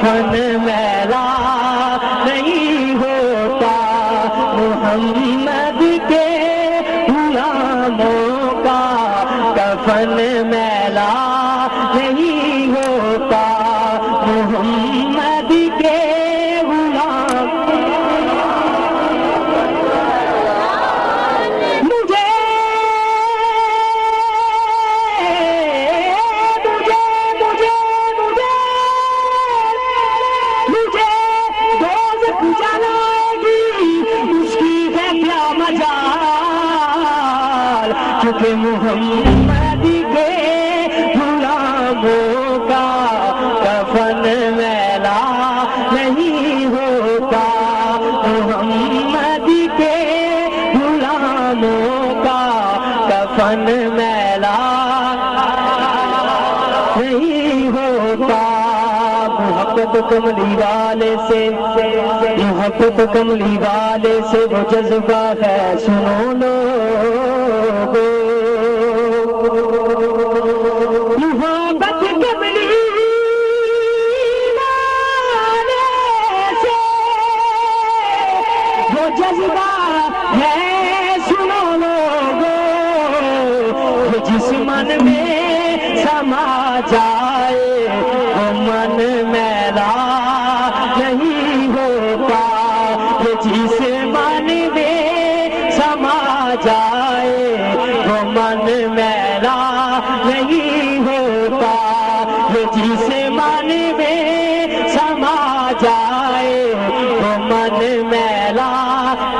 کفن میلا نہیں ہوتا، محمد کے غلاموں کا کفن میلا نہیں ہوتا، محمد کے غلام کہ محمد کے غلاموں کا کفن میلا نہیں ہوتا، محمد کے غلاموں کا کفن میلا نہیں ہوتا۔ محبت کملی والے سے، محبت کملی والے سے وہ جذبہ ہے، سنو لوگو، محبت کملی والے سے وہ جذبہ ہے، سنو لوگو، جس من میں سما جائے وہ من میلا نہیں ہوتا، جس من میں سما جائے وہ من میلا نہیں ہوتا، جس من میں سما جائے وہ من میلا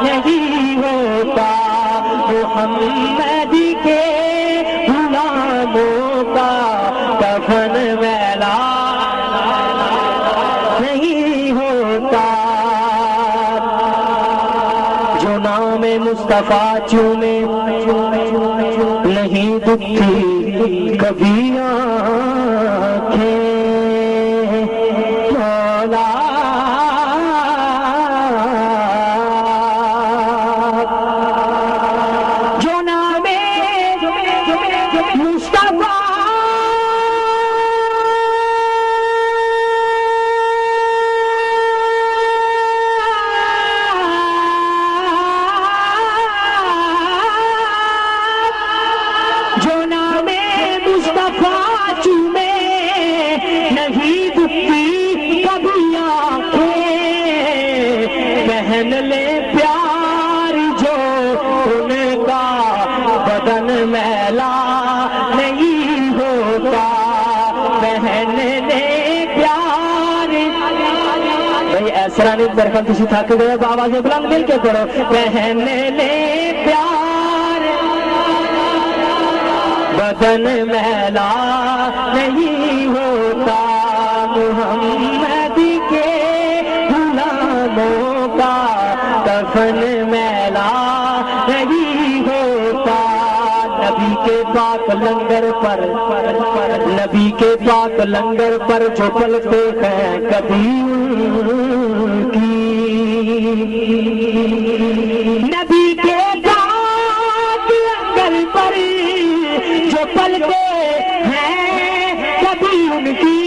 نہیں ہوتا، محمد کے غلاموں کا کفن میلا نہیں ہوتا۔ جو نام مصطفیٰ چومے نہیں دکھتی کبھی آنکھیں، مولا جو نام مصطفیٰ جو نام مصطفیٰ چومے نہیں دکھتی کبھی آنکھیں، پہن لے پیار جو ان کا بدن میلا نہیں ہوتا، پہن لے پیار، بھائی ایسا نہیں برکھا کسی تھک گئے بابا سے بلند مل کے پڑھو، پہن لے پیار بدن میلا نہیں ہوتا، محمد کے غلاموں کا کفن میلا نہیں ہوتا۔ نبی کے پاک لنگر پر، نبی کے پاک لنگر پر جو پلتے ہیں کبھی ان کی، نبی کے پاک لنگر پر جو پلتے ہیں کبھی ان کی،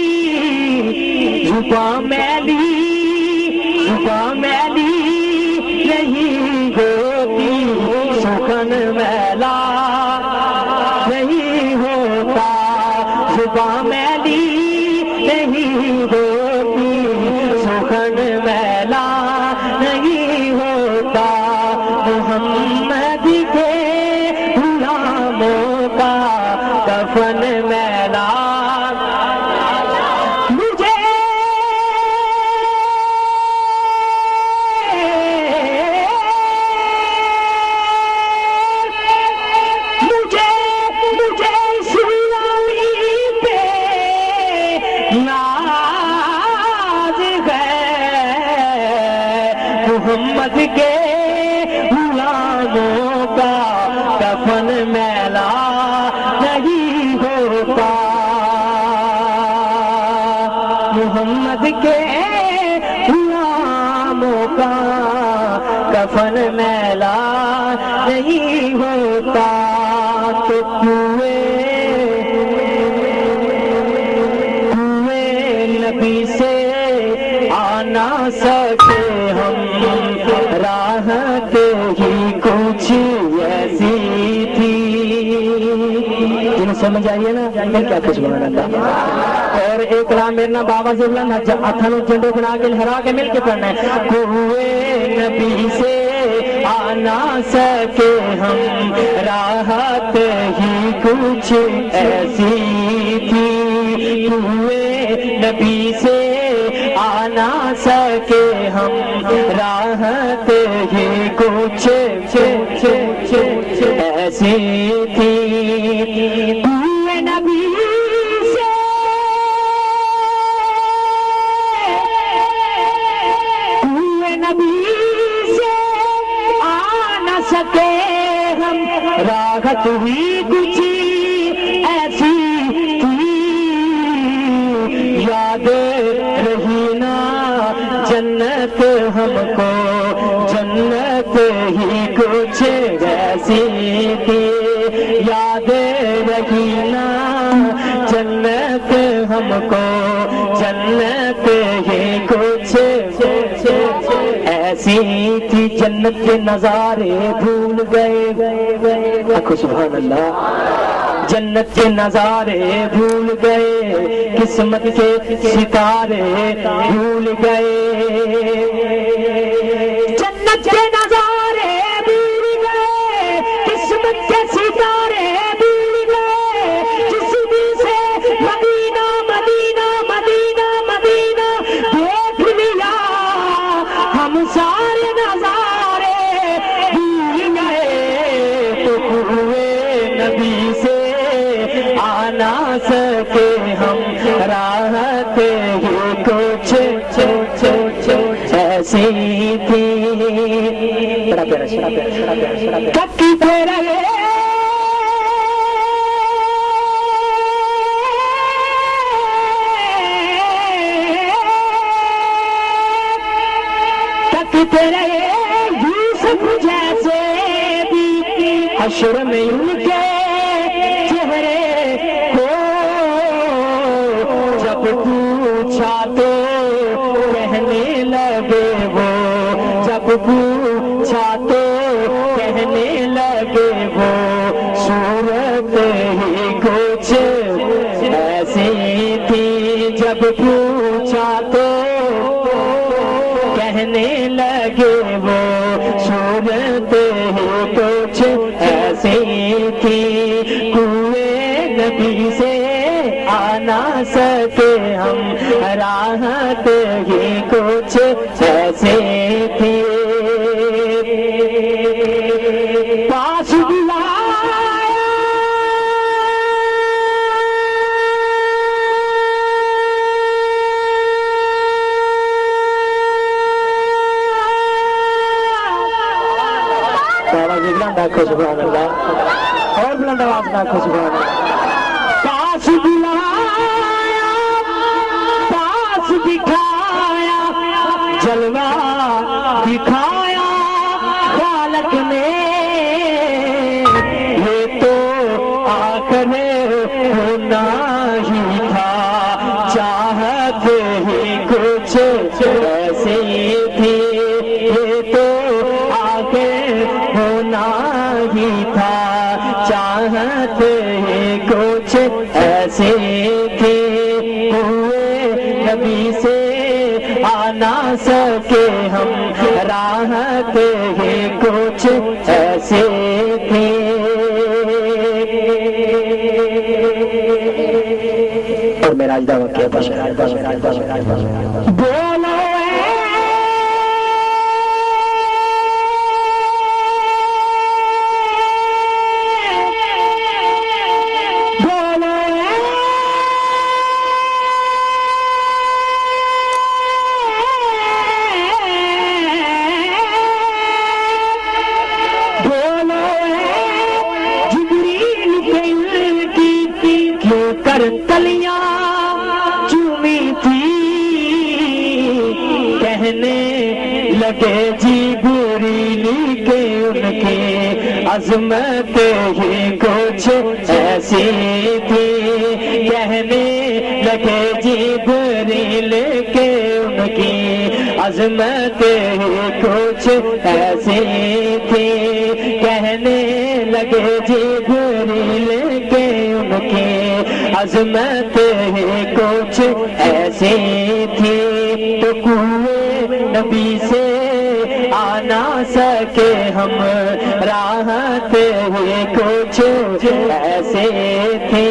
زباں میلی، زباں میلی نہیں ہوتی، سخن میلا نہیں ہوتا، زباں میلی نہیں ہوتی، سخن میلا نہیں ہوتا، محمد کے غلاموں کا کفن میلا مجھے سلامی پہ ناز ہے، محمد کے غلاموں کا کفن میلا نہیں ہوتا، محمد کے غلاموں کا کفن میلا نہیں ہوتا، تو کوئے نبی سے سکے ہم راحت ہی کچھ ایسی تھی. سمجھ آئیے نا کیا کچھ بنا تھا. اور ایک کلام میرا بابا سے بلند اتھن جنڈو بنا کے لہرا کے مل کے پڑھنا ہے. کوئے نبی سے آ نہ سکے ہم راحت ہی کچھ ایسی تھی. کوئے نبی سے آ نہ سکے ہم راحت ہی کچھ ایسی تھی. کوئے نبی سے آ نہ سکے ہم راحت ہی کچھ ایسی تھی. یاد رہی نا جنت ہم کو جنت ہی کچھ ایسی تھی. یاد رہی نا جنت ہم کو جنت ہی کچھ ایسی تھی. جنت کے نظارے بھول گئے. سبحان اللہ. جنت کے نظارے بھول گئے قسمت کے ستارے بھول گئے. جنت کے نظارے بھول گئے قسمت کے ستارے بھول گئے. جس دن سے مدینہ مدینہ مدینہ مدینہ دیکھ لیا ہم سارے نظارے بھول گئے. تو کوئے نبی سے آ نہ سکے ہم راحت ہی کچھ ایسی تھی. بڑا پیارا ککی تیرے یوسف جیسے بھی حشر میں ان کے چہرے کو جب پوچھا تو کہنے لگے وہ. جب پوچھا تو کہنے لگے وہ صورت ہی کچھ ایسی تھی. جب پوچھا تو کہنے لگے وہ صورت ہی کچھ ایسی تھی. کوئے نبی سے آ نہ سکے ہم راحت ہی کچھ ایسی تھی. پاس بلایا سبحان اللہ. اور بلند آواز ناکھو سبحان اللہ. پاس بلایا پاس بٹھایا جلوہ دکھایا خالق نے. یہ تو آخر ہونا ہی تھا چاہت ہی کچھ ایسی تھی. یہ تو آخر ہونا ہی تھا چاہت ہی کچھ ایسی تھی. ہوئے نبی سے آ نہ سکے ہم راحت ہی کچھ ایسی تھی. اور میرا اجدہ واقعہ بولو تلیاں چومی تھی کہنے لگے جبریل کے ان کی عظمت ہی کچھ ایسی تھی. کہنے لگے جبریل کے ان کی عظمتیں کچھ ایسی تھی کہنے لگے جبریل کے ان کی عظمتیں کچھ ایسی تھی تو کوئے نبی سے آ نہ سکے ہم راحت کچھ ایسے تھی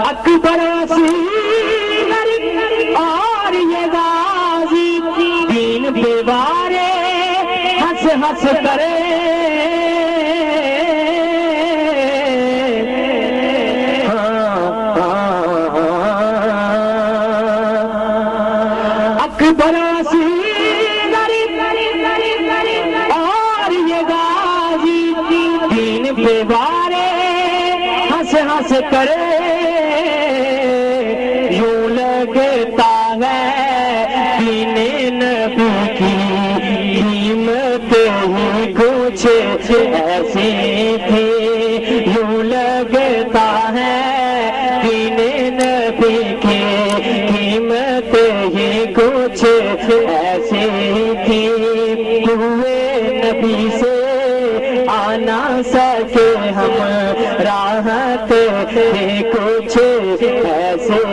اکبر اصغر اور یہ غازی دین پہ وارے ہنس ہنس کرے اکبر اصغر اور یہ غازی دین پہ وارے ہنس ہنس کرے یوں لگتا ہے دین نبی کی قیمت ہی کچھ ایسی تھی یوں لگتا ہے دین نبی کی قیمت ہی کچھ ایسی تھی ہوئے نبی سے آ نہ سکے ہم راحت کچھ ایسے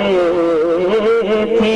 تھی